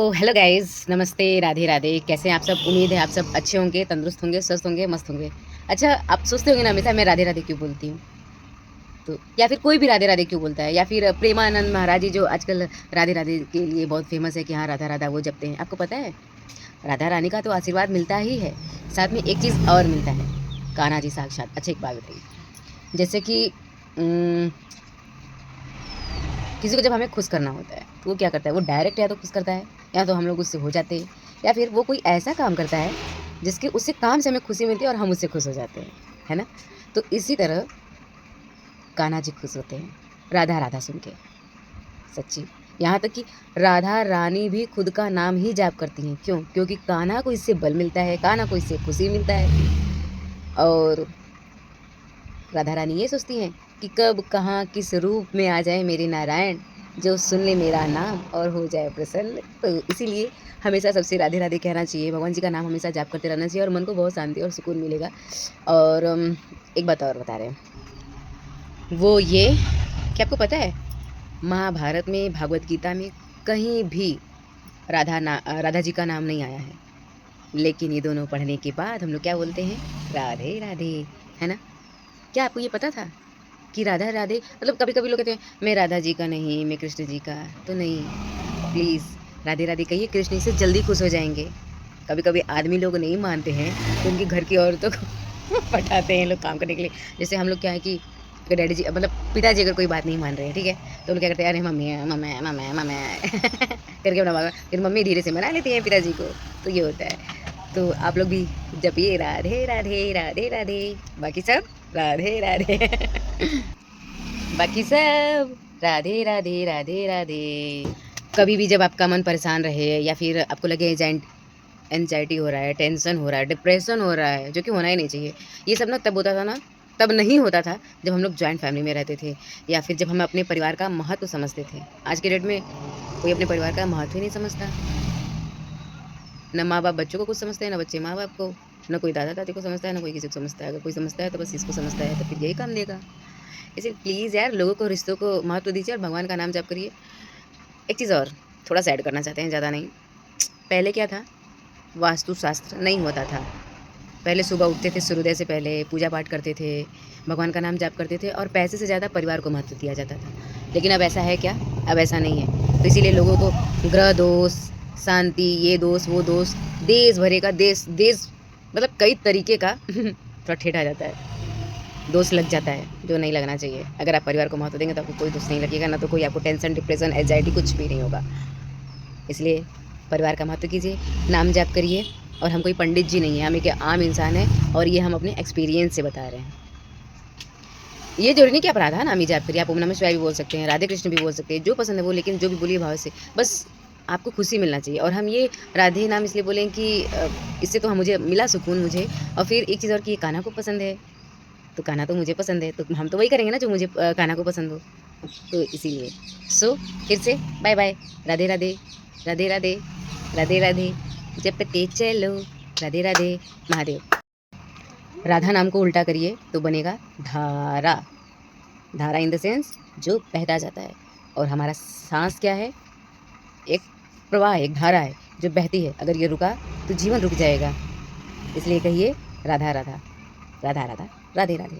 Hello guys, नमस्ते, राधे राधे। कैसे हैं आप सब? उम्मीद है आप सब अच्छे होंगे, तंदुरुस्त होंगे, स्वस्थ होंगे, मस्त होंगे। अच्छा, आप सोचते होंगे ना हमेशा मैं राधे राधे क्यों बोलती हूँ? तो या फिर कोई भी राधे राधे क्यों बोलता है, या फिर प्रेमानंद महाराज जी जो आजकल राधे राधे के लिए बहुत फेमस है कि हाँ राधा राधा वो जपते हैं। आपको पता है राधा रानी का तो आशीर्वाद मिलता ही है, साथ में एक चीज़ और मिलता है, कान्हा जी साक्षात। अच्छा, एक बात बताइए, जैसे कि किसी को जब हमें खुश करना होता है तो वो क्या करता है? वो डायरेक्ट या तो खुश करता है, या तो हम लोग उससे हो जाते हैं, या फिर वो कोई ऐसा काम करता है जिसके उससे काम से हमें खुशी मिलती है और हम उससे खुश हो जाते हैं, है ना? तो इसी तरह कान्हा जी खुश होते हैं राधा राधा सुन के, सच्ची। यहाँ तक कि राधा रानी भी खुद का नाम ही जाप करती हैं। क्यों? क्योंकि कान्हा को इससे बल मिलता है, कान्हा को इससे खुशी मिलता है। और राधा रानी ये सोचती हैं कि कब कहाँ किस रूप में आ जाए मेरे नारायण, जो सुन ले मेरा नाम और हो जाए प्रसन्न। तो इसीलिए हमेशा सबसे राधे राधे कहना चाहिए, भगवान जी का नाम हमेशा जाप करते रहना चाहिए और मन को बहुत शांति और सुकून मिलेगा। और एक बात और बता रहे हैं, वो ये कि आपको पता है महाभारत में, भागवत गीता में कहीं भी राधा जी का नाम नहीं आया है, लेकिन ये दोनों पढ़ने के बाद हम लोग क्या बोलते हैं? राधे राधे, है ना? क्या आपको ये पता था कि राधा राधे मतलब कभी कभी लोग कहते हैं मैं राधा जी का नहीं, मैं कृष्ण जी का? तो नहीं, प्लीज़ राधे राधे कहिए, कृष्ण से जल्दी खुश हो जाएंगे। कभी कभी आदमी लोग नहीं मानते हैं तो उनकी घर की औरतों को पटाते हैं लोग काम करने के लिए। जैसे हम लोग क्या है कि अगर डैडी जी मतलब पिताजी अगर कोई बात नहीं मान रहे हैं, ठीक है, तो लोग क्या करते हैं, अरे मम्मी मम्मी मम्मी मम्मी करके अपना फिर मम्मी धीरे से मना लेती हैं पिताजी को। तो ये होता है। तो आप लोग भी जपिए राधे राधे राधे राधे, बाकी सब राधे राधे बाकी सब राधे राधे राधे राधे। कभी भी जब आपका मन परेशान रहे या फिर आपको लगे एंजाइटी हो रहा है, टेंशन हो रहा है, डिप्रेशन हो रहा है, जो कि होना ही नहीं चाहिए। ये सब ना तब होता था ना, तब नहीं होता था जब हम लोग जॉइंट फैमिली में रहते थे, या फिर जब हम अपने परिवार का महत्व समझते थे। आज के डेट में कोई अपने परिवार का महत्व ही नहीं समझता। न माँ बाप बच्चों को कुछ समझते हैं, न बच्चे माँ बाप को, न कोई दादा दादी को समझता है, न कोई किसी को समझता है। अगर कोई समझता है तो बस इसको समझता है, तो फिर यही काम देगा। इसलिए प्लीज़ यार, लोगों को, रिश्तों को महत्व दीजिए और भगवान का नाम जाप करिए। एक चीज़ और थोड़ा सा ऐड करना चाहते हैं, ज़्यादा नहीं। पहले क्या था, वास्तुशास्त्र नहीं होता था। पहले सुबह उठते थे, सूर्योदय से पहले पूजा पाठ करते थे, भगवान का नाम जाप करते थे और पैसे से ज़्यादा परिवार को महत्व दिया जाता था। लेकिन अब ऐसा है क्या? अब ऐसा नहीं है। तो इसीलिए लोगों को ग्रह दोष, शांति, ये दोष, वो दोष, देश भरे का देश देश मतलब कई तरीके का थोड़ा ठेठ आ जाता है, दोष लग जाता है जो नहीं लगना चाहिए। अगर आप परिवार को महत्व देंगे तो आपको कोई दोष नहीं लगेगा, ना तो कोई आपको टेंशन, डिप्रेशन, एंजाइटी कुछ भी नहीं होगा। इसलिए परिवार का महत्व कीजिए, नाम जाप करिए। और हम कोई पंडित जी नहीं हैं, हम एक आम इंसान हैं और ये हम अपने एक्सपीरियंस से बता रहे हैं। ये जरूरी नहीं कि आप राधा नाम ही जाप करिए, आप ओम नमः शिवाय भी बोल सकते हैं, राधे कृष्ण भी बोल सकते हैं, जो पसंद है वो, लेकिन जो भी बोलिए भाव से, बस आपको खुशी मिलना चाहिए। और हम ये राधे नाम इसलिए बोलें कि इससे तो हम मुझे मिला सुकून मुझे। और फिर एक चीज़ और कि कान्हा को पसंद है, तो कान्हा तो मुझे पसंद है, तो हम तो वही करेंगे ना जो मुझे कान्हा को पसंद हो। तो इसीलिए सो फिर से बाय बाय, राधे राधे राधे राधे राधे राधे, जपते चलो राधे राधे महादेव। राधा नाम को उल्टा करिए तो बनेगा धारा। धारा इन द सेंस जो बहता जाता है। और हमारा सांस क्या है? एक प्रवाह, एक धारा है जो बहती है। अगर ये रुका तो जीवन रुक जाएगा। इसलिए कहिए राधा राधा राधा राधा राधे राधे।